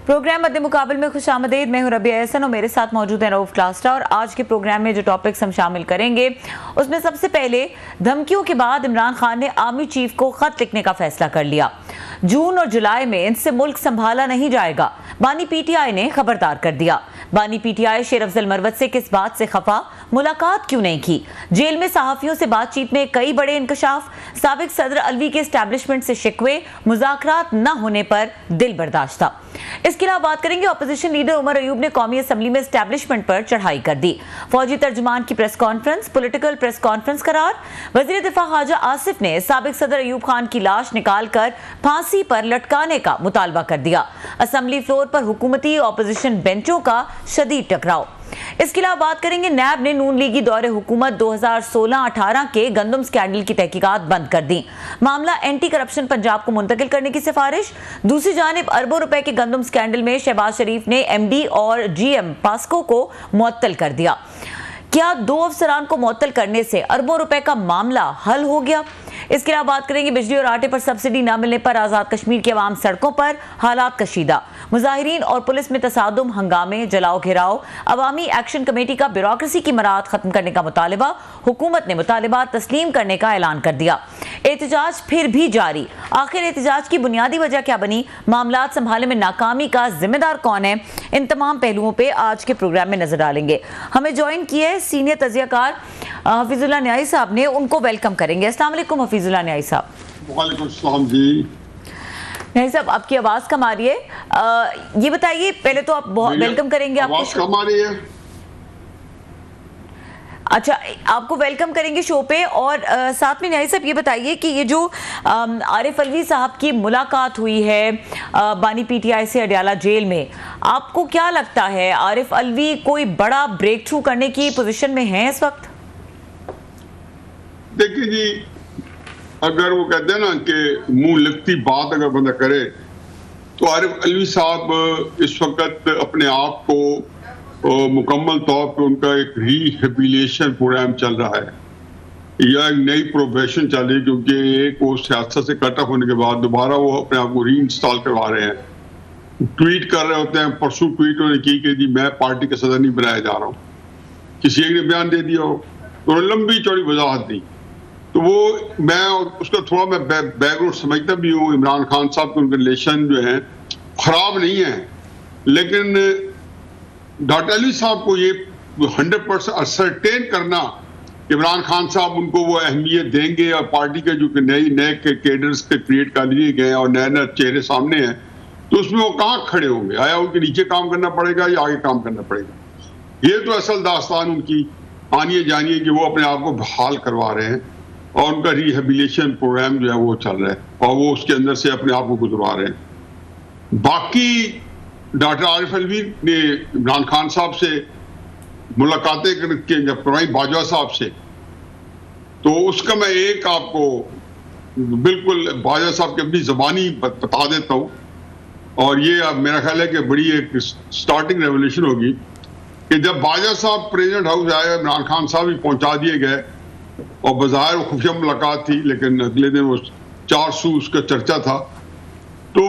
Programme मध्य मुकाबले में खुशामदीद। मैं हूं रबिया एहसन और मेरे साथ मौजूद है रऊफ क्लास्टा। और आज के प्रोग्राम में जो टॉपिक्स हम शामिल करेंगे उसमें सबसे पहले धमकियों के बाद इमरान खान ने आर्मी चीफ को खत लिखने का फैसला कर लिया। जून और जुलाई में इनसे मुल्क संभाला नहीं जाएगा, बानी पीटीआई ने खबरदार कर दिया। बानी पीटीआई शेर अफजल मरवत से किस बात से खफा, मुलाकात क्यों नहीं की? जेल में सहाफियों से बातचीत में कई बड़े इंकशाफ, साबिक सदर अलवी के एस्टैब्लिशमेंट से शिकवे, मुज़ाकरात न होने पर दिल बर्दाश्ता। इसके अलावा बात करेंगे ऑपोजिशन लीडर उमर अयूब ने कौमी असम्बली में एस्टैब्लिशमेंट पर चढ़ाई कर दी। फौजी तर्जुमान की press conference, political press conference करार। वजीर दिफा ख्वाजा आसिफ ने साबिक सदर अयूब खान की लाश निकालकर फांसी पर लटकाने का मुतालबा कर दिया। असम्बली फ्लोर पर हुकूमती ऑपोजिशन बेंचों का शदीद टकराव। इसके अलावा बात करेंगे नैब ने नून लीगी दौरे हुकूमत 2016-18 के गंदम स्कैंडल की तहकीकात बंद कर दी। मामला एंटी करप्शन पंजाब को मुंतकिल करने की सिफारिश। दूसरी जानिब अरबों रुपए के गंदम स्कैंडल में शहबाज शरीफ ने एमडी और जीएम पास्को को मुअत्तल कर दिया। क्या 2 अफसरान को मुअत्तल करने से अरबों रुपए का मामला हल हो गया? इसके अलावा बात करेंगे बिजली और आटे पर सब्सिडी न मिलने पर आजाद कश्मीर के अवाम सड़कों पर, हालात कशीदा। मुजाहिरीन और पुलिस में तसादुम, हंगामे, जलाओ घेराव। अवामी एक्शन कमेटी का ब्यूरोक्रेसी की मराहत खत्म करने का मुतालिबा। हुकूमत ने मुतालिबात तस्लीम करने का ऐलान कर दिया। एहतजाज फिर भी जारी। आखिर एहतजाज की बुनियादी वजह क्या बनी? मामलात संभालने में नाकामी का जिम्मेदार कौन है? इन तमाम पहलुओं पर आज के प्रोग्राम में नजर डालेंगे। हमें ज्वाइन किए है सीनियर तजियाकार हफीजुल्लाह न्याई साहब ने, उनको वेलकम करेंगे। अस्सलाम वालेकुम हफीजुल्लाह न्याई साहब। वालेकुम सलाम जी। न्याई साहब, आपकी आवाज कम आ रही है, ये बताइए, पहले तो आप वेलकम करेंगे। आवाज कम आ रही है? अच्छा, आपको वेलकम करेंगे शो पे। और साथ में न्याई साहब ये बताइए कि ये जो आरिफ अलवी साहब की मुलाकात हुई है बानी पीटीआई से अडयाला जेल में, आपको क्या लगता है आरिफ अलवी कोई बड़ा ब्रेक थ्रू करने की पोजीशन में है इस वक्त? देखिए जी, अगर वो कहते हैं ना कि मुंह लगती बात अगर बंदा करे, तो आरिफ अलवी साहब इस वक्त अपने आप को मुकम्मल तौर पर उनका एक रिहेबिलिटेशन प्रोग्राम चल रहा है या एक नई प्रोफेशन चल रही है, क्योंकि एक वो सियासत से कट ऑफ होने के बाद दोबारा वो अपने आप को री इंस्टॉल करवा रहे हैं। ट्वीट कर रहे होते हैं, परसों ट्वीट होने की कि जी मैं पार्टी का सदर नहीं बनाया जा रहा हूँ, किसी एक ने बयान दे दिया हो तो लंबी चौड़ी वजाहत दी। तो वो मैं उसका थोड़ा मैं बैकग्राउंड समझता भी हूँ। इमरान खान साहब के उनके रिलेशन जो हैं खराब नहीं है, लेकिन डॉक्टर अलवी साहब को ये 100% असरटेन करना कि इमरान खान साहब उनको वो अहमियत देंगे और पार्टी के जो नए कैडर्स के क्रिएट कर लिए गए और नए नए चेहरे सामने हैं, तो उसमें वो कहाँ खड़े होंगे? आया उनके नीचे काम करना पड़ेगा या आगे काम करना पड़ेगा? ये तो असल दास्तान उनकी आनिए जानिए कि वो अपने आप को बहाल करवा रहे हैं और उनका रिहेबिलिटेशन प्रोग्राम जो है वो चल रहा है और वो उसके अंदर से अपने आप को गुजरवा रहे हैं। बाकी डॉक्टर आरिफ अलवी ने इमरान खान साहब से मुलाकातें करके जब करवाई बाजवा साहब से, तो उसका मैं एक आपको बिल्कुल बाजवा साहब की अपनी ज़बानी बता देता हूँ, और ये अब मेरा ख्याल है कि बड़ी एक स्टार्टिंग रेवोल्यूशन होगी कि जब बाजवा साहब प्रेसिडेंट हाउस आए, इमरान खान साहब भी पहुंचा दिए गए और बाज़ाहिर वो खुफिया मुलाकात थी, लेकिन अगले दिन वो 400 उसका चर्चा था। तो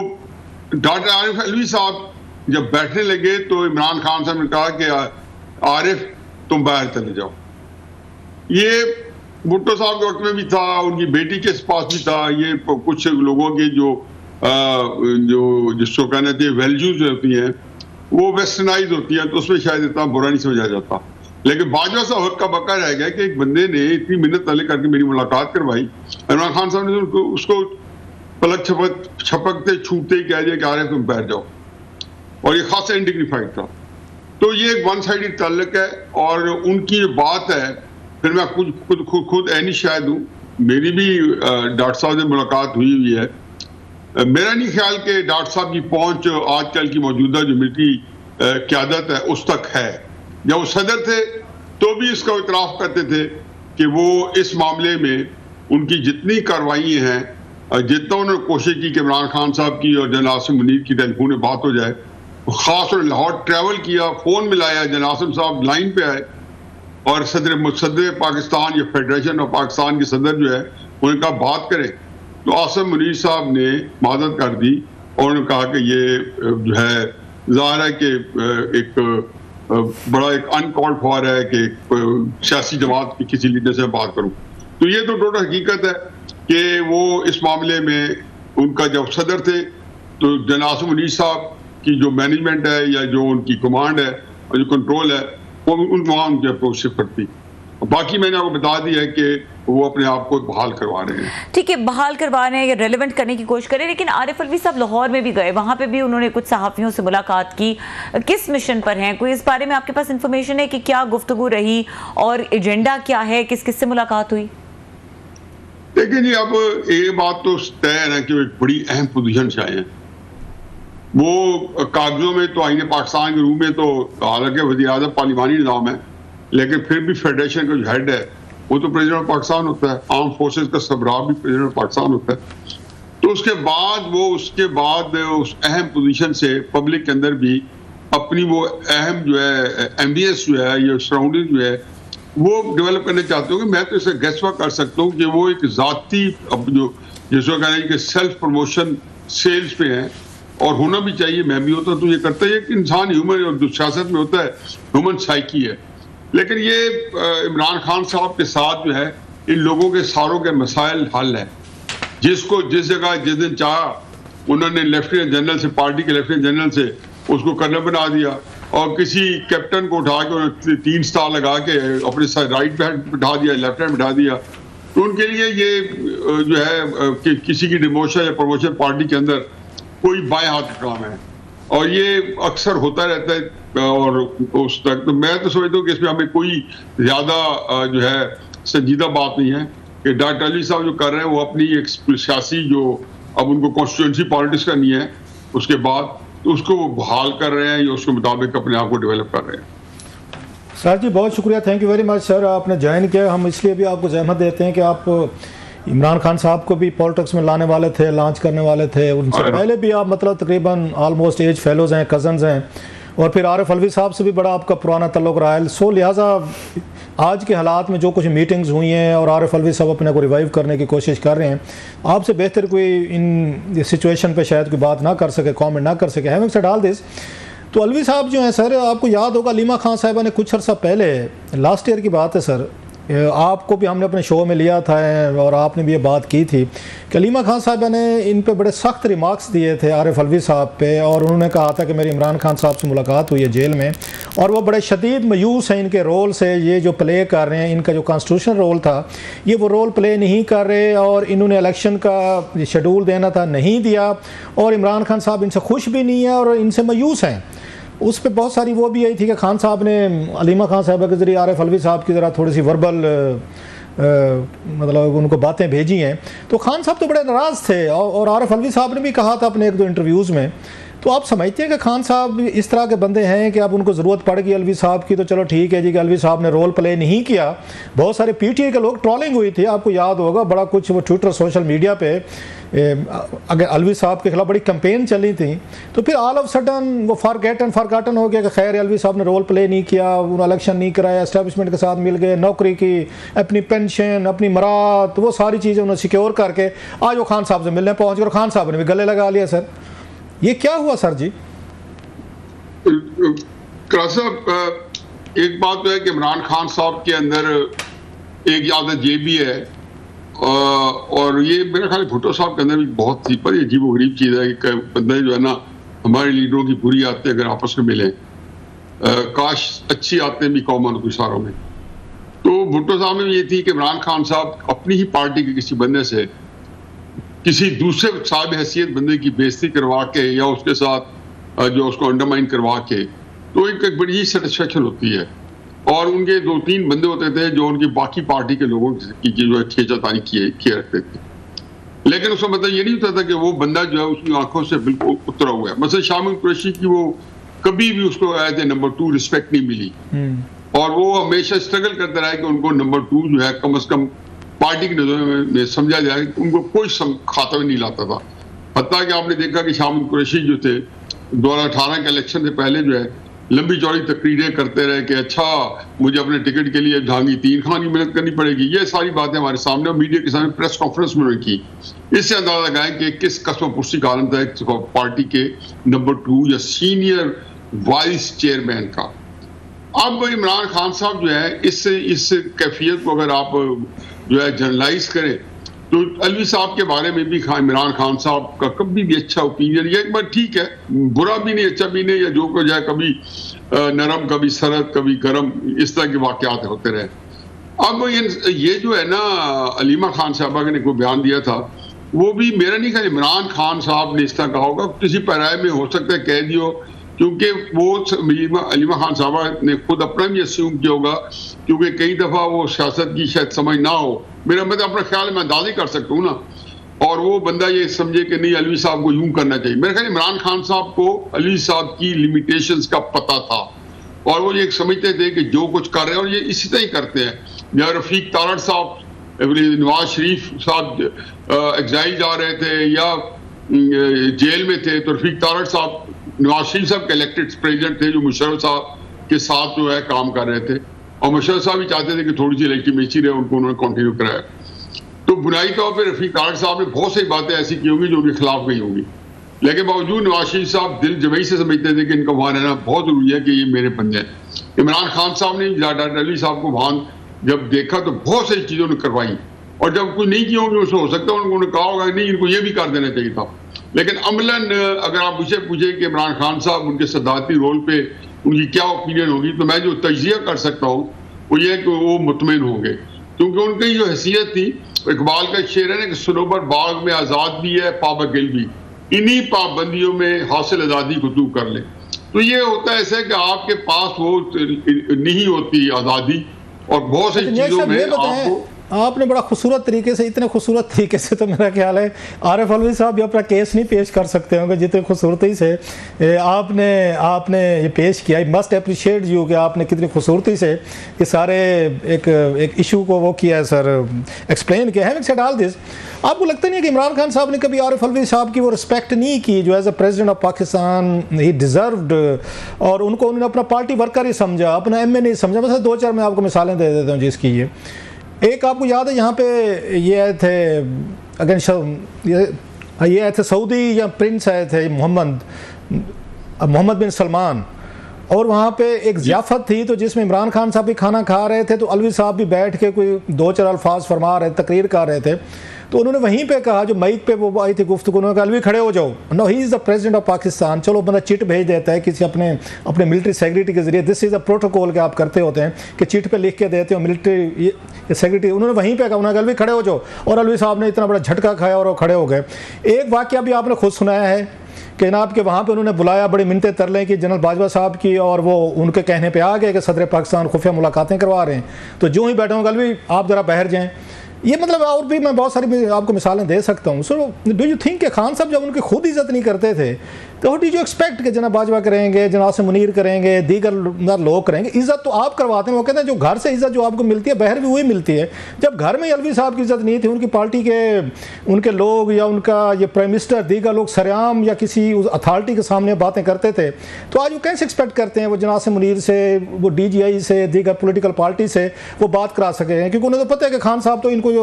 डॉक्टर आरिफ अलवी साहब जब बैठने लगे तो इमरान खान साहब ने कहा कि आरिफ तुम बाहर चले जाओ। ये भुट्टो साहब के वक्त में भी था, उनकी बेटी के पास भी था। ये कुछ लोगों की जो जिसको कहने थे वैल्यूज होती हैं वो वेस्टर्नाइज होती हैं, तो उसमें शायद इतना बुरा नहीं समझा जाता। लेकिन बाजवा साहब हक्का बक्का रह गया कि एक बंदे ने इतनी मिन्नत तले करके मेरी मुलाकात करवाई, इमरान खान साहब ने उसको पलक छपकते छूटते ही कह दिया कि आरिफ तुम बैठ जाओ, और ये खासा इनडिग्निफाइड था। तो ये एक वन साइडेड ताल्लुक है। और उनकी जो बात है, फिर मैं खुद ऐनी शायद हूँ, मेरी भी डॉक्टर साहब से मुलाकात हुई है। मेरा नहीं ख्याल कि डॉक्टर साहब की पहुंच आजकल की मौजूदा जो मिलिट्री क़यादत है उस तक है। जब वो सदर थे तो भी इसका इतराफ़ करते थे कि वो इस मामले में उनकी जितनी कार्रवाई हैं, जितना उन्होंने कोशिश की कि इमरान खान साहब की और जनरल आसिम मुनीर की टेलीफोन में बात हो जाए, खास और लाहौर ट्रैवल किया, फ़ोन मिलाया, जनरल आसिम साहब लाइन पे आए और सदर पाकिस्तान या फेडरेशन ऑफ पाकिस्तान के सदर जो है उन्होंने कहा बात करें। तो आसिम मुनीर साहब ने मदद कर दी और उन्होंने कहा कि ये जो है ज़ाहिर है कि एक बड़ा एक अनकॉल्ड फॉर है कि सियासी जमात की किसी लीडर से बात करूं। तो ये तो टोटल हकीकत है कि वो इस मामले में उनका जब सदर थे तो जनाब मुनीर साहब की जो मैनेजमेंट है या जो उनकी कमांड है और जो कंट्रोल है वो वहाँ उनके अप्रोच से करती। बाकी मैंने आपको बता दिया है कि वो अपने आप को बहाल करवा रहे हैं। ठीक है, बहाल करवा रहे हैं या रेलेवेंट करने की कोशिश करें, लेकिन आरिफ अलवी साहब लाहौर में भी गए, वहां पे भी उन्होंने कुछ सहाफियों से मुलाकात की। किस मिशन पर हैं? कोई इस बारे में आपके पास इंफॉर्मेशन है कि क्या गुफ्तगू रही और एजेंडा क्या है, किस किस से मुलाकात हुई? देखिए जी, अब ये बात तो तय है कि वो एक बड़ी अहम पोजीशन से आए हैं। वो कागजों में तो आईने पाकिस्तान के रूप में तो हालांकि वज़ीर आज़म पार्लिमानी निज़ाम है, लेकिन फिर भी फेडरेशन का जो हेड है वो तो प्रेसिडेंट ऑफ पाकिस्तान होता है। आर्म फोर्सेस का सरबराह भी प्रेसिडेंट ऑफ पाकिस्तान होता है। तो उसके बाद उस अहम पोजीशन से पब्लिक के अंदर भी अपनी वो अहम जो है एम्बियंस जो है या सराउंडिंग जो है वो डेवलप करने चाहते हो। मैं तो इसे गैसवा कर सकता हूँ कि वो एक जाती अब जो जिसको कहना है कि सेल्फ प्रमोशन सेल्स पे है और होना भी चाहिए। मैं भी होता तो ये करता है कि इंसान ह्यूमन और जो सियासत में होता है ह्यूमन साइकी है। लेकिन ये इमरान खान साहब के साथ जो है इन लोगों के सारों के मसाइल हल है। जिसको जिस जगह जिस दिन चाहा उन्होंने लेफ्टिनेंट जनरल से, पार्टी के लेफ्टिनेंट जनरल से उसको कर्नल बना दिया और किसी कैप्टन को उठा के 3 स्टार लगा के अपने राइट पे बिठा दिया, लेफ्ट हैंड बिठा दिया। तो उनके लिए ये जो है कि किसी की डिमोशन या प्रमोशन पार्टी के अंदर कोई बाएं हाथ का काम है और ये अक्सर होता रहता है। और उस तक तो मैं तो समझता हूँ कि इसमें हमें कोई ज्यादा जो है संजीदा बात नहीं है कि डॉक्टर अली साहब जो कर रहे हैं वो अपनी एक सियासी जो अब उनको कॉन्स्टिट्यूंसी पॉलिटिक्स करनी है उसके बाद तो उसको वो बहाल कर रहे हैं या उसके मुताबिक अपने आप को डेवलप कर रहे हैं। सर जी बहुत शुक्रिया, thank you very much sir, आपने ज्वाइन किया। हम इसलिए भी आपको जहमत देते हैं कि आप इमरान खान साहब को भी पॉलिटिक्स में लाने वाले थे, लॉन्च करने वाले थे। उनसे पहले भी आप मतलब तकरीबन ऑलमोस्ट एज फेलोज हैं, कजन्स हैं, और फिर आरिफ अलवी साहब से भी बड़ा आपका पुराना तल्लुक़ रहा है। सो लिहाजा आज के हालात में जो कुछ मीटिंग्स हुई हैं और आरिफ अलवी साहब अपने को रिवाइव करने की कोशिश कर रहे हैं, आपसे बेहतर कोई इन सिचुएशन पे शायद कोई बात ना कर सके, कमेंट ना कर सके। हैविंग सेड ऑल दिस, तो अलवी साहब जो हैं सर, आपको याद होगा अलीमा खान साहिबा ने कुछ अर्सा पहले, लास्ट ईयर की बात है सर, आपको भी हमने अपने शो में लिया था और आपने भी ये बात की थी कि अलीमा खान साहिबा ने इन पे बड़े सख्त रिमार्क्स दिए थे आरिफ अलवी साहब पे, और उन्होंने कहा था कि मेरी इमरान खान साहब से मुलाकात हुई है जेल में और वो बड़े शदीद मायूस हैं इनके रोल से, ये जो प्ले कर रहे हैं, इनका जो कॉन्स्टिट्यूशनल रोल था ये वो रोल प्ले नहीं कर रहे, और इन्होंने इलेक्शन का शेड्यूल देना था नहीं दिया, और इमरान खान साहब इनसे खुश भी नहीं है और इनसे मायूस हैं। उस पर बहुत सारी वो भी आई थी कि खान साहब ने अलीमा खान साहबा के ज़रिए आरिफ अलवी साहब की ज़रा थोड़ी सी वर्बल मतलब उनको बातें भेजी हैं। तो खान साहब तो बड़े नाराज़ थे और आरिफ अलवी साहब ने भी कहा था अपने 1-2 इंटरव्यूज़ में। तो आप समझते हैं कि खान साहब इस तरह के बंदे हैं कि अब उनको ज़रूरत पड़ गई अलवी साहब की, तो चलो ठीक है जी कि अलवी साहब ने रोल प्ले नहीं किया। बहुत सारे पीटीआई के लोग ट्रोलिंग हुई थी, आपको याद होगा, बड़ा कुछ वो ट्विटर सोशल मीडिया पे अगर अलवी साहब के खिलाफ बड़ी कैंपेन चली थी, तो फिर ऑल ऑफ सडन वो फॉरगॉटन हो गया कि खैर अलवी साहब ने रोल प्ले नहीं किया, उन्होंने इलेक्शन नहीं कराया, एस्टेब्लिशमेंट के साथ मिल गए, नौकरी की, अपनी पेंशन, अपनी मरात, वो सारी चीज़ें उन्होंने सिक्योर करके आज वो खान साहब से मिलने पहुँच गए और खान साहब ने भी गले लगा लिया। सर ये क्या हुआ सर जी? साहब एक बात तो है कि इमरान खान साहब के अंदर एक आदत ये भी है और ये मेरे ख्याल भुट्टो साहब के अंदर भी बहुत ही बड़ी अजीब गरीब चीज़ है कि बंदे जो है ना हमारे लीडरों की बुरी आदतें अगर आपस में मिले, काश अच्छी आदतें भी कॉमन हो सारों में। तो भुट्टो साहब में ये थी कि इमरान खान साहब अपनी ही पार्टी के किसी बंदे से किसी दूसरे साहब हैसियत बंदे की बेइज्जती करवा के या उसके साथ जो उसको अंडरमाइन करवा के, तो एक बड़ी ही सेटिस्फेक्शन होती है। और उनके 2-3 बंदे होते थे जो उनकी बाकी पार्टी के लोगों की जो है खींचातानी किए रखते थे, लेकिन उसका मतलब ये नहीं होता था कि वो बंदा जो है उसकी आंखों से बिल्कुल उतरा हुआ है। मतलब शामिल कुरैशी की वो कभी भी उसको एज ए नंबर 2 रिस्पेक्ट नहीं मिली और वो हमेशा स्ट्रगल करते रहे कि उनको नंबर 2 जो है कम से कम पार्टी की नजर में समझा जाए कि उनको कोई खाता में नहीं लाता था। हत्ता कि आपने देखा कि शामिल कुरैशी जो थे 2018 के इलेक्शन से पहले जो है लंबी चौड़ी तकरीरें करते रहे कि अच्छा मुझे अपने टिकट के लिए ढांगी 3 खान की मेहनत करनी पड़ेगी। ये सारी बातें हमारे सामने और मीडिया के सामने प्रेस कॉन्फ्रेंस में उन्होंने की। इससे अंदाजा लगाएं कि किस कसम पुर्सी का आलम था पार्टी के नंबर 2 या सीनियर वाइस चेयरमैन का। अब इमरान खान साहब जो है इस कैफियत को अगर आप जो है जनरलाइज करें तो अलवी साहब के बारे में भी इमरान खान साहब का कभी भी अच्छा ओपिनियन, ये एक बार ठीक है, बुरा भी नहीं अच्छा भी नहीं, या जो कुछ है कभी नरम कभी सरद कभी गर्म, इस तरह के वाकयात होते रहे। अब ये जो है ना अलीमा खान साहबा ने कोई बयान दिया था, वो भी मेरा नहीं ख्याल इमरान खान साहब ने इस तरह कहा होगा, किसी पैराए में हो सकता है कह दियो, क्योंकि वो अलीमा खान साहबा ने खुद अपना भी अस्यूम किया होगा, क्योंकि कई दफ़ा वो सियासत की शायद समझ ना हो, मेरा मतलब अपना ख्याल मैं अंदाज़ा कर सकता हूँ ना, और वो बंदा ये समझे कि नहीं अलवी साहब को यूं करना चाहिए। मेरे ख्याल इमरान खान साहब को अलवी साहब की लिमिटेशंस का पता था और वो ये समझते थे कि जो कुछ कर रहे हैं और ये इसी तरह ही करते हैं। या रफीक तारड़ साहब, नवाज शरीफ साहब एग्जाइल जा रहे थे या जेल में थे, तो रफीक तारड़ साहब नवाज शरीफ साहब के इलेक्टेड प्रेसिडेंट थे जो मुशर्रफ साहब के साथ जो है काम कर रहे थे, और मुशर्रफ साहब भी चाहते थे कि थोड़ी सी लेजिटिमेसी रहे, उनको उन्होंने कंटिन्यू कराया। तो बुनियादी तौर पर रफीक तारड़ साहब ने बहुत सारी बातें ऐसी की होंगी जो उनके खिलाफ गई होंगी, लेकिन बावजूद नवाज शरीफ साहब दिल जमई से समझते थे कि इनका वहां रहना बहुत जरूरी है कि ये मेरे बंदे हैं। इमरान खान साहब ने डॉक्टर अली साहब को वहां जब देखा तो बहुत सारी चीजों ने करवाई, और जब कोई नहीं की होंगी उसमें हो सकता है उन्होंने कहा होगा नहीं इनको ये भी कर देना चाहिए था, लेकिन अमलन अगर आप मुझसे पूछे कि इमरान खान साहब उनके सदारती रोल पे उनकी क्या ओपिनियन होगी, तो मैं जो तजिया कर सकता हूँ वो ये कि वो मुतमिन होंगे, क्योंकि उनकी जो हैसियत थी, इकबाल का शेर है ना कि सनोबर बाग में आज़ाद भी है पाबंदिल भी, इन्हीं पाबंदियों में हासिल आज़ादी को तू कर ले। तो ये होता है ऐसे कि आपके पास वो नहीं होती आज़ादी, और बहुत सारी चीज़ों में आपको आपने बड़ा खूबसूरत तरीके से, इतने खूबसूरत तरीके से तो मेरा ख्याल है आरिफ अलवी साहब भी अपना केस नहीं पेश कर सकते होंगे जितने खूबसूरती से आपने ये पेश किया। आई मस्ट अप्रिशिएट यू कि आपने कितनी खूबसूरती से ये सारे एक इशू को वो किया है सर, एक्सप्लेन किया है। सेड ऑल दिस, आपको लगता नहीं है कि इमरान खान साहब ने कभी आरिफ अलवी साहब की वो रिस्पेक्ट नहीं की जो as a president of Pakistan he deserved, और उनको उन्होंने अपना पार्टी वर्कर ही समझा, अपना एमए नहीं समझा। मतलब 2-4 मैं आपको मिसालें दे देता हूँ जिसकी। एक आपको याद है यहाँ पे ये आए थे ये आए थे सऊदी या प्रिंस आए थे मोहम्मद बिन सलमान, और वहाँ पे एक ज़ियाफ़त थी तो जिसमें इमरान खान साहब भी खाना खा रहे थे, तो अलवी साहब भी बैठ के कोई 2-4 अल्फाज फरमा रहे, तकरीर कर रहे थे। तो उन्होंने वहीं पे कहा, जो माइक पे वो आई थी गुफ्तगू, उन्होंने कहा अलवी खड़े हो जाओ, no he is the president of Pakistan. चलो बंदा चिट भेज देता है किसी अपने मिलिट्री सेक्रेटरी के जरिए, दिस इज़ अ प्रोटोकॉल के आप करते होते हैं कि चिट पे लिख के देते हो मिलिट्री सेक्रेटरी। उन्होंने वहीं पे कहा, उन्होंने अलवी खड़े हो जाओ, और अलवी साहब ने इतना बड़ा झटका खाया और वो खड़े हो गए। एक वाक़या भी आपने खुद सुनाया है कि जनाब के वहाँ पे उन्होंने बुलाया, बड़ी मिन्नतें तरलें की जनरल बाजवा साहब की, और वो उनके कहने पे आ गए कि सदर पाकिस्तान खुफिया मुलाकातें करवा रहे हैं, तो जो ही बैठे होंगे अलवी आप ज़रा बाहर जाएँ। ये मतलब और भी मैं बहुत सारी आपको मिसालें दे सकता हूँ। सो डू यू थिंक कि खान साहब जब उनकी खुद इज़्ज़त नहीं करते थे तो व्हाट डू यू एक्सपेक्ट कि जनाब बाजवा करेंगे, जनाब से मुनीर करेंगे, दीगर लोग करेंगे? इज़्ज़त तो आप करवाते हैं। वो कहते हैं जो घर से इज़्ज़त जो आपको मिलती है बाहर भी वही मिलती है। जब घर में अलवी साहब की इज़्ज़त नहीं थी, उनकी पार्टी के उनके लोग या उनका ये प्राइम मिनिस्टर दीगर लोग सरेआम या किसी अथॉरिटी के सामने बातें करते थे, तो आज वो कैसे एक्सपेक्ट करते हैं वो जनाब से मुनीर से, वो DGI से, दीगर पोलिटिकल पार्टी से वो बात करा सके हैं? क्योंकि उन्हें तो पता है कि खान साहब तो इनको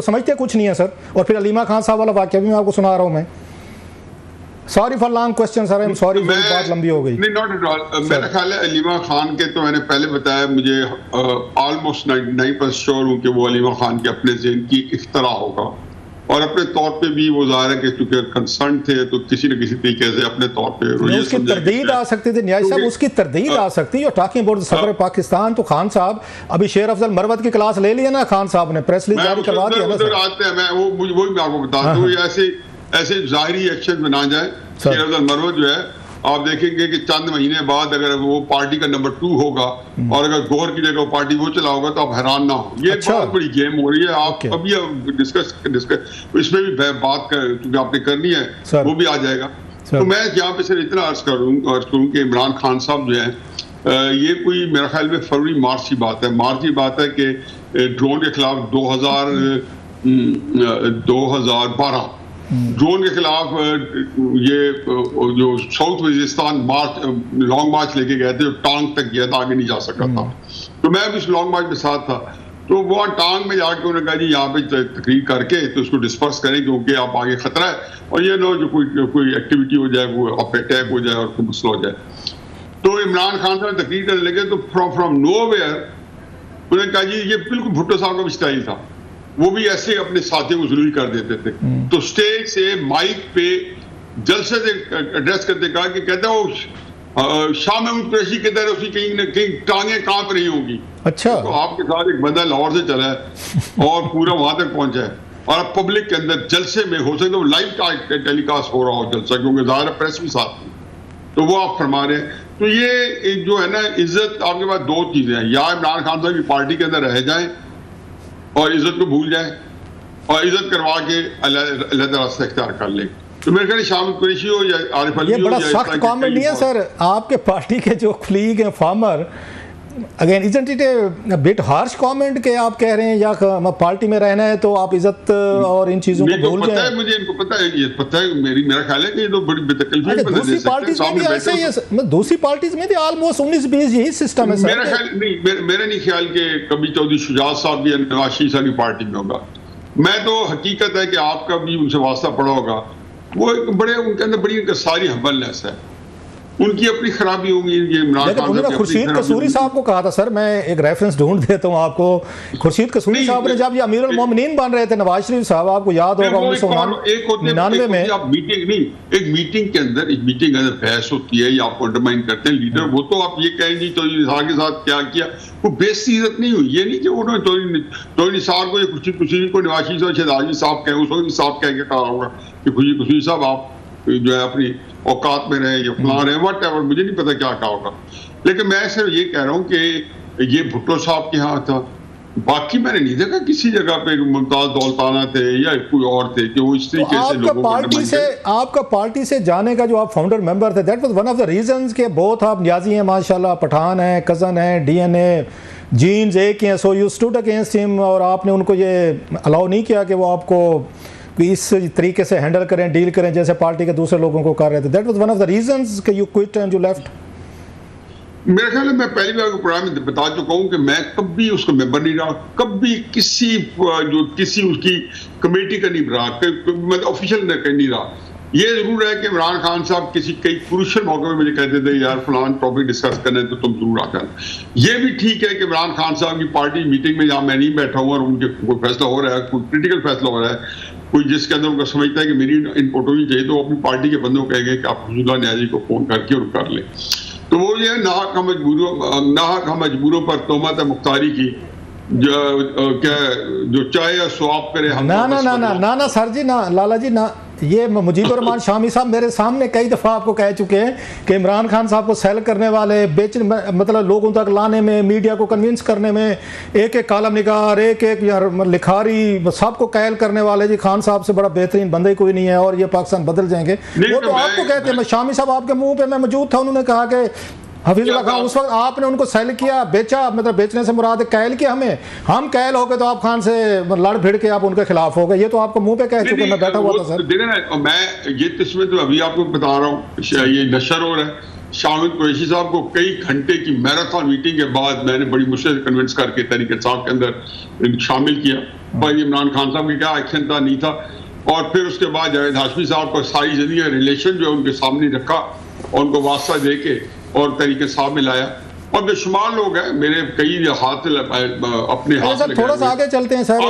समझते कुछ नहीं है सर। और फिर अलीमा खान साहब वाला वाक़या भी मैं आपको सुना रहा हूँ। मैं sorry for long question sir, I am sorry, मेरी बात लंबी हो गई। नहीं, नॉट एट ऑल। मेरा ख्याल है अलीमा खान के तो मैंने पहले बताया, मुझे ऑलमोस्ट 99% श्योर हूँ कि वो अलीमा खान के अपने ज़हन की इख्तरा होगा, और अपने तौर पे भी वो ज़ाहिर है कि चूंकि कंसर्न थे तो किसी न किसी तरीके से अपने तौर पे उसकी तरदीद आ सकती थी। न्याय साहब उसकी तरदीद आ सकती है। टॉकिंग अबाउट सदर पाकिस्तान, तो खान साहब अभी शेर अफजल मरवत की क्लास ले लिया ना, खान साहब ने प्रेस रिलीज जारी करवा दिया ना सर। वही मैं आपको बता दूं, ऐसे जाहिरी एक्शन में ना जाए। शेर अफजल मरवत जो है, आप देखेंगे कि चंद महीने बाद अगर वो पार्टी का नंबर 2 होगा और अगर गौर की जगह पार्टी वो चला होगा तो आप हैरान ना हो। ये बहुत बड़ी गेम हो रही है। आप अभी डिस्कस इसमें भी बात क्योंकि आपने करनी है, वो भी आ जाएगा। तो मैं यहाँ पे सिर्फ इतना अर्ज करूँ कि इमरान खान साहब जो है, ये कोई मेरा ख्याल में फरवरी मार्च की बात है कि ड्रोन के खिलाफ 2012 ड्रोन के खिलाफ ये जो साउथ वजीरिस्तान लॉन्ग मार्च लेके गए थे, जो टांग तक गया था, आगे नहीं जा सका था। तो मैं भी उस लॉन्ग मार्च में साथ था। तो वो टांग में जाके उन्होंने कहा जी यहाँ पे तकरीर करके तो उसको डिस्पर्स करें, क्योंकि आप आगे खतरा है, और ये नो जो कोई एक्टिविटी हो जाए, वो अटैक हो जाए और कोई मसला हो जाए। तो इमरान खान साहब तकरीर करने लगे तो फ्रॉम नोवेयर उन्होंने कहा जी ये बिल्कुल भुट्टो साहब का भी स्टाइल था, वो भी ऐसे अपने साथियों को जरूरी कर देते थे। तो स्टेज से माइक पे जलसे से एड्रेस करते कहा कि कहते हो शाह महमूद कुरैशी के तरह उसकी कहीं न कहीं टांगे कांप रही होंगी। अच्छा। तो आपके साथ एक बंदा लाहौर से चला है और पूरा वहां तक पहुंचा है, और अब पब्लिक के अंदर जलसे में हो सकता है लाइव टेलीकास्ट हो रहा हो जलसा, क्योंकि ज़ाहिर प्रेस भी साथ थी। तो वो आप फरमा रहे हैं। तो ये जो है ना, इज्जत आपके पास दो चीजें हैं, या इमरान खान साहब की पार्टी के अंदर रह जाएं और इज्जत को भूल जाएं, और इज्जत करवा के अलग रास्ता इख्तियार कर लें। तो मेरे ख्याल शामिल कुरैशी हो या आरिफ अलवी हो, ये बड़ा सख्त कमेंट नहीं है सर आपके पार्टी के जो कलीग हैं farmer, again isn't it A bit harsh comment के आप कह रहे हैं या पार्टी में रहना है तो आप इज्जत और इन चीजों को भूल जाएं? मुझे इनको पता है, ये पता है, मेरा ख्याल है कि ये तो बड़ी बेतकल्लफी है। दूसरी पार्टीज में भी ऐसे ही है, दूसरी पार्टीज में भी ऑलमोस्ट 19-20 यही सिस्टम है सर। मेरा ख्याल नहीं, मेरा नहीं ख्याल कि कभी चौधरी शुजात साहब या नवाज शरीफ साहब की पार्टी में होगा। मैं तो हकीकत है कि आपका भी उनसे वास्ता पड़ा होगा, वो एक बड़े उनके अंदर बड़ी सारी हम्बलनेस है, उनकी अपनी खराबी होगी। ये उन्होंने खुर्शीद कसूरी साहब को कहा था सर, मैं एक रेफरेंस ढूंढ देता हूँ आपको। खुर्शीद कसूरी साहब ने जब ये अमीर उल मोमिनीन बन रहे थे नवाज शरीफ साहब, आपको याद होगा 1999 में एक मीटिंग के अंदर बहस होती है या आपको अंडरमाइन करते हैं लीडर, वो तो आप ये कहेंगे चौधरी निसार के साथ क्या किया, वो बेइज्जती इज्जत नहीं हुई। ये नहीं कि उन्होंने चौधरी निसार को या खुर्शीद कसूरी को नवाज शरीफ साहब शहजादी साहब कहे, उस साहब कह के कहा होगा कि खुर्शीद कसूरी साहब आप जो है अपनी औकात में रहे या फलां रहे, वट एवर, मुझे नहीं पता क्या कहा होगा। लेकिन मैं सिर्फ ये कह रहा हूँ कि ये भुट्टो साहब के यहाँ था, बाकी मैंने नहीं देखा किसी जगह पे मुमताज दौलताना थे या कोई और थे कि वो इस तरीके से लोगों को। आपका पार्टी से जाने का जो आप फाउंडर मेंबर थे, that was one of the reasons के बोथ आप न्याजी हैं माशाल्लाह, पठान है, कजन है, डीएनए जीन्स एक ही हैं, so you stood against him, और आपने उनको ये अलाउ नहीं किया कि वो आपको इस तरीके से हैंडल करें, डील करें जैसे पार्टी के दूसरे लोगों को कर रहे थे। That was one of the reasons कि you quit and you left. मेरे ख्याल में मैं पहली बार प्रोग्राम में बता चुका हूं कि मैं कभी उसका मेंबर नहीं रहा, कभी किसी उसकी कमेटी का नहीं रहा, मतलब ऑफिशियल नहीं रहा। ये जरूर है कि इमरान खान साहब कई क्रूशियल मौके में मुझे कहते थे यार फलान टॉपिक डिस्कस करना है तो तुम जरूर आकर। ये भी ठीक है कि इमरान खान साहब की पार्टी मीटिंग में जहाँ मैं नहीं बैठा हूँ और उनके कोई फैसला हो रहा है, कोई क्रिटिकल फैसला हो रहा है, कोई जिसके अंदर उनका समझता है कि मेरी इनपुट होनी चाहिए, तो अपनी पार्टी के बंदों को कहेंगे कि आप हुजूर न्याजी को फोन करके और कर ले। तो वो ये नाहक मजबूरों पर तोहमत मुख्तारी की जो चाहे स्वाब करे। ना सर जी, ना लाला जी, ना, ये मुजीबुर रहमान शामी साहब मेरे सामने कई दफ़ा आपको कह चुके हैं कि इमरान खान साहब को सेल करने वाले, बेचने, मतलब लोगों तक लाने में, मीडिया को कन्विंस करने में, एक एक कालम निगार, एक एक लिखारी, सबको कैल करने वाले जी खान साहब से बड़ा बेहतरीन बंदा ही कोई नहीं है और ये पाकिस्तान बदल जाएंगे। वो तो आपको कहते हैं, शामी साहब आपके मुंह पे मैं मौजूद था, उन्होंने कहा कि हफीजुल्लाह खान उस वक्त आपने उनको सेल किया, बेचा, मतलब बेचने से मुराद कैल किया हमें, हम कैल हो गए तो आप खान से लड़ भिड़ के आप उनके खिलाफ हो गए। ये तो आपको मुंह पे कह चुके, मैं बैठा हुआ था सर। देखिए ना, मैं ये तस्वीर तो अभी आपको बता रहा हूँ, ये नशर हो रहा है। शामिल कुरैशी साहब को कई घंटे की मैराथन मीटिंग के बाद मैंने बड़ी मुश्किल से कन्विंस करके तहरीक इंसाफ के अंदर शामिल किया। भाई इमरान खान साहब की क्या एक्शन था नहीं था, और फिर उसके बाद जावेद हाशमी साहब को सारी जिंदगी रिलेशन जो है उनके सामने रखा और उनको वास्ता दे के और तरीके साहब में लाया। और बेशुमार लोग हैं मेरे कई हाथ अपने हाथ। थोड़ा सा आगे चलते हैं सर,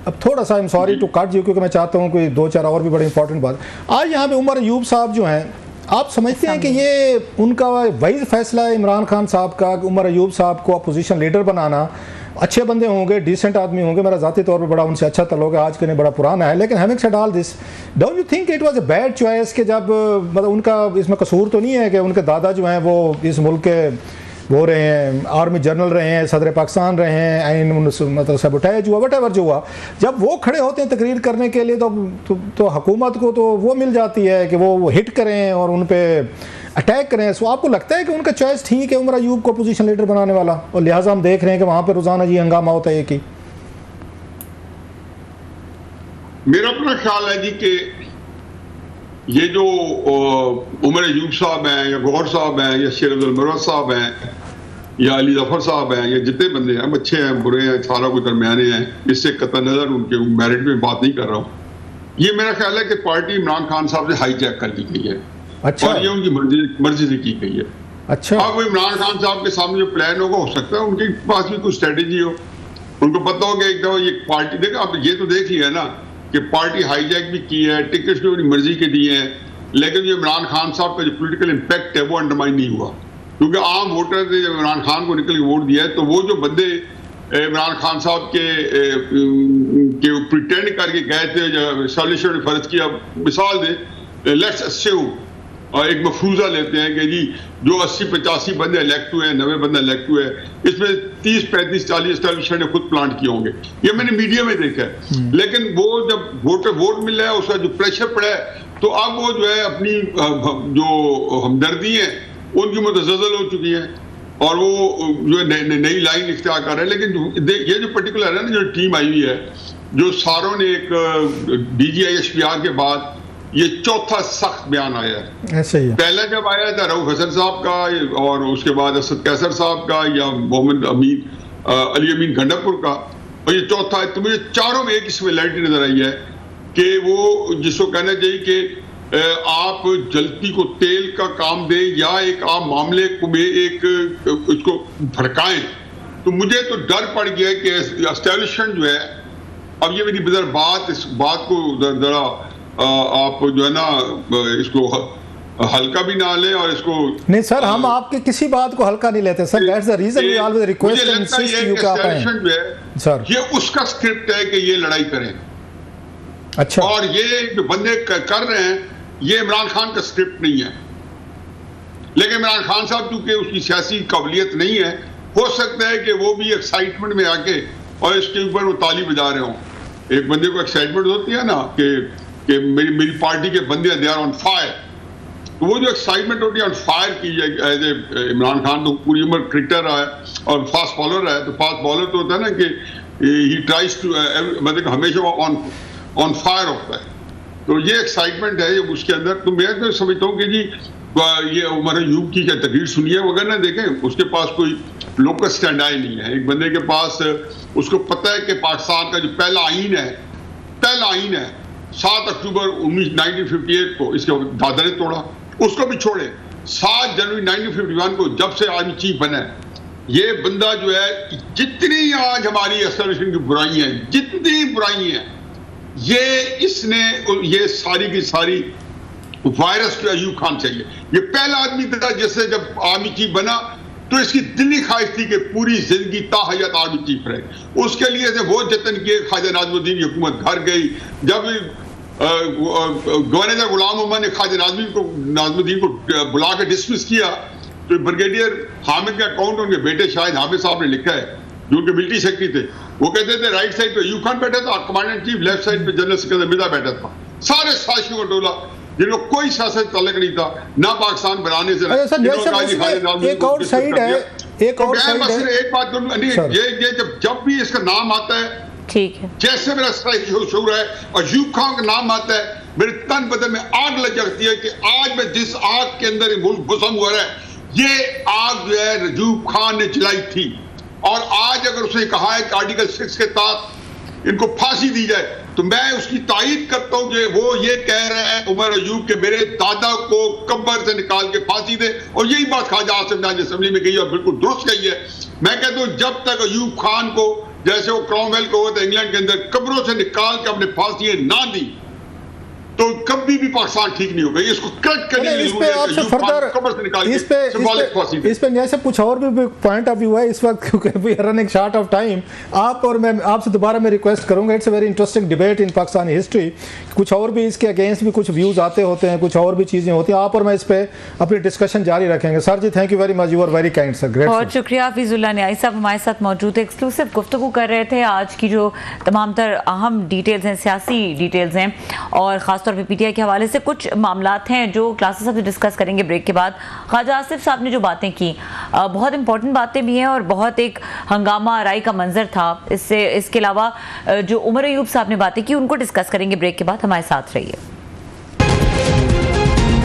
अब थोड़ा सा, I am sorry to cut you, क्योंकि मैं चाहता हूँ कोई दो चार और भी बड़ी इंपॉर्टेंट बात। आज यहाँ पे उमर अयूब साहब जो हैं, आप समझते हैं कि ये उनका वाइज फैसला है इमरान खान साहब का, उमर अयूब साहब को अपोजिशन लीडर बनाना? अच्छे बंदे होंगे, डिसेंट आदमी होंगे, मेरा ज़ाती तौर पर बड़ा उनसे अच्छा ताल्लुक है, आज के नहीं बड़ा पुराना है, लेकिन having said all this, don't you think it was a bad choice कि जब, मतलब उनका इसमें कसूर तो नहीं है कि उनके दादा जो हैं वो इस मुल्क के वो रहे हैं, आर्मी जनरल रहे हैं, सदर पाकिस्तान रहे हैं, मतलब सबोटेज हुआ, वट एवर जो हुआ, जब वो खड़े होते हैं तकरीर करने के लिए तो हुकूमत को तो वो मिल जाती है कि वो हिट करें और उन पर अटैक करें। सो आपको लगता है कि उनका चॉइस ठीक है उमर अयूब को पोजीशन लीडर बनाने वाला, और लिहाजा हम देख रहे हैं कि वहाँ पर रोज़ाना जी हंगामा होता है? एक ही मेरा अपना ख्याल है जी कि ये जो उमर अयूब साहब हैं या गौहर साहब हैं या शेर अब्दुल मरवत साहब हैं या अली जफर साहब हैं या जितने बंदे हैं, अच्छे हैं बुरे हैं, सारा कुछ दरमियाने हैं, इससे कतई नजर उनके मेरिट में बात नहीं कर रहा हूँ। ये मेरा ख्याल है कि पार्टी इमरान खान साहब से हाईजैक कर दी गई है। अच्छा। और ये उनकी मर्जी से की गई है। अच्छा। अब इमरान खान साहब के सामने जो प्लान होगा, हो सकता है उनके पास भी कुछ स्ट्रेटेजी हो, उनको पता हो कि एक दफा ये पार्टी देखा। अब ये तो देख लिया ना कि पार्टी हाईजैक भी की है, टिकट्स भी अपनी मर्जी के दिए हैं, लेकिन जो इमरान खान साहब का जो पॉलिटिकल इम्पैक्ट है वो अंडरमाइन नहीं हुआ, क्योंकि आम वोटर ने जब इमरान खान को निकल के वोट दिया है तो वो जो बंदे इमरान खान साहब के प्रिटेंड करके गए थे, जो सॉल्यूशन ने फर्ज किया, मिसाल दे लेट्स अस्यूम और एक मफरूजा लेते हैं कि जी जो 80-85 बंदे इलेक्ट हुए हैं, 90 बंदे इलेक्ट हुए हैं, इसमें 30-35-40 एस्टैब्लिशमेंट ने खुद प्लांट किए होंगे। ये मैंने मीडिया में देखा है। लेकिन वो जब वोट मिल रहा है, उसका जो प्रेशर पड़ा है, तो अब वो जो है अपनी जो हमदर्दी है उनकी मुतज़्ज़ल हो चुकी है और वो जो है नई लाइन इख्तियार कर रहे हैं। लेकिन ये जो पर्टिकुलर है ना, जो टीम आई हुई है, जो सारों ने एक DGI HPR के बाद ये चौथा सख्त बयान आया है। ऐसे ही है। पहला जब आया था रऊफ हसन साहब का और उसके बाद असद कैसर साहब का या मोहम्मद अली अमीन गंडापुर का, और ये चौथा है। तो मुझे चारों में एक सिमिलैरिटी नजर आई है कि वो जिसको कहना चाहिए कि आप जलती को तेल का काम दें या एक आप मामले को में एक उसको भड़काएं। तो मुझे तो डर पड़ गया कि एस्टैब्लिशमेंट जो है, अब ये मेरी बात इस बात को जरा आप जो है ना इसको हल्का भी ना ले और इसको नहीं सर, हम आपके किसी बात को हल्का नहीं लेते sir. That's the reason we always request and insist you का सर, ये उसका स्क्रिप्ट है कि ये लड़ाई करें। अच्छा। और ये जो बंदे कर रहे हैं, ये इमरान खान का स्क्रिप्ट नहीं है। लेकिन इमरान खान साहब चूंकि उसकी सियासी काबिलियत नहीं है, हो सकता है कि वो भी एक्साइटमेंट में आके और इसके ऊपर वो ताली बजा रहे हों। एक बंदे को एक्साइटमेंट होती है ना कि मेरी पार्टी के बंदे दे आर ऑन फायर, तो वो जो एक्साइटमेंट होती है ऑन फायर की जाए। एज ए इमरान खान तो पूरी उम्र क्रिकेटर रहा है और फास्ट बॉलर रहा है, तो फास्ट बॉलर तो होता है ना कि ही ट्राइज टू मतलब हमेशा ऑन फायर होता है। तो ये एक्साइटमेंट है उसके अंदर। तो मैं तो समझता हूँ कि जी ये उमर अयूब की क्या तकरीर सुनिए वगैरह ना देखें, उसके पास कोई लोकल स्टैंड आई नहीं है। एक बंदे के पास उसको पता है कि पाकिस्तान का जो पहला आइन है 7 अक्टूबर 1958 को इसके दादा ने तोड़ा, उसको भी छोड़े। 7 जनवरी 1951 को जब से आर्मी चीफ बना है, ये बंदा जो है जितनी आज हमारी एस्टेब्लिशमेंट की बुराइयां हैं, जितनी बुराइयां हैं, इसने ये सारी की सारी वायरस जो अयूब खान चाहिए। ये पहला आदमी था जिससे जब आर्मी चीफ बना तो इसकी दिली ख्वाहिश थी कि पूरी जिंदगी ताहयात आर्मी चीफ रहे। उसके लिए से वो जतन किए, ख्वाजा नाज़मुद्दीन की हुकूमत घर गई। जब गवर्नर गुलाम मोहम्मद ने ख्वाजा नाज़मुद्दीन को बुला के डिसमिस किया, तो ब्रिगेडियर हामिद का अकाउंट उनके बेटे शाहिद हामिद साहब ने लिखा है, जो उनके मिलिट्री सेक्रेटरी थे। वो कहते थे राइट साइड पे अयूब खान बैठा था, कमांडेंट चीफ लेफ्ट साइड पे जनरल सिकंदर मिर्जा बैठा था। सारे साजिशों का टोला जिनको कोई सियासत ताल्लुक नहीं था, ना पाकिस्तान बनाने से। एक और साइड है, एक और साइड है। एक बात ये जब भी इसका नाम आता है, ठीक है, जैसे मेरा शौर है अयूब खान का नाम आता है, मेरे तन बदन में आग लग जाती है कि आज मैं जिस आग के अंदर मुल्क गुसम हुआ है, ये आग जो है अयूब खान ने जलाई थी। और आज अगर उसने कहा है कि आर्टिकल 6 के तहत इनको फांसी दी जाए, तो मैं उसकी तायीद करता हूं कि वो ये कह रहे हैं उमर अयूब के मेरे दादा को कब्र से निकाल के फांसी दे। और यही बात ख्वाजा आसिफ नवाज असेंबली में कही और बिल्कुल दुरुस्त कही है। मैं कहता हूं जब तक अयूब खान को, जैसे वो क्रॉमवेल को होता है इंग्लैंड के अंदर, कब्रों से निकाल के अपने फांसी ना दी, तो कभी भी पाकिस्तान ठीक नहीं होगा। इसको करेक्ट करने के लिए इस पे आपसे फर्दर इस पे जैसे कुछ और भी पॉइंट ऑफ व्यू है इस वक्त, क्योंकि we are running short of time. आप और मैं आपसे दोबारा मैं रिक्वेस्ट करूंगा, it's a very interesting debate in Pakistani history. कुछ और भी इसके अगेंस्ट भी कुछ व्यूज आते होते हैं, कुछ और भी चीजें होती हैं। आप और मैं इस पे अपनी डिस्कशन जारी रखेंगे। Sir ji thank you very much, you are very kind sir. Great, बहुत शुक्रिया। हफीजुल्लाह न्याई साहब हमारे साथ मौजूद थे, एक्सक्लूसिव गुफ्तगू कर रहे थे। आज की जो तमाम तर अहम डिटेल्स हैं, सियासी डिटेल्स हैं, और खासतौर पर PTI के हवाले से कुछ मामलात हैं जो क्लासेस साहब से डिस्कस करेंगे ब्रेक के बाद। ख्वाजा आसिफ साहब ने जो बातें की, बहुत इंपॉर्टेंट बातें भी हैं और बहुत एक हंगामा आराई का मंजर था। इसके अलावा जो उमर अयूब साहब ने बातें की, उनको डिस्कस करेंगे ब्रेक के बाद। हमारे साथ रहिए।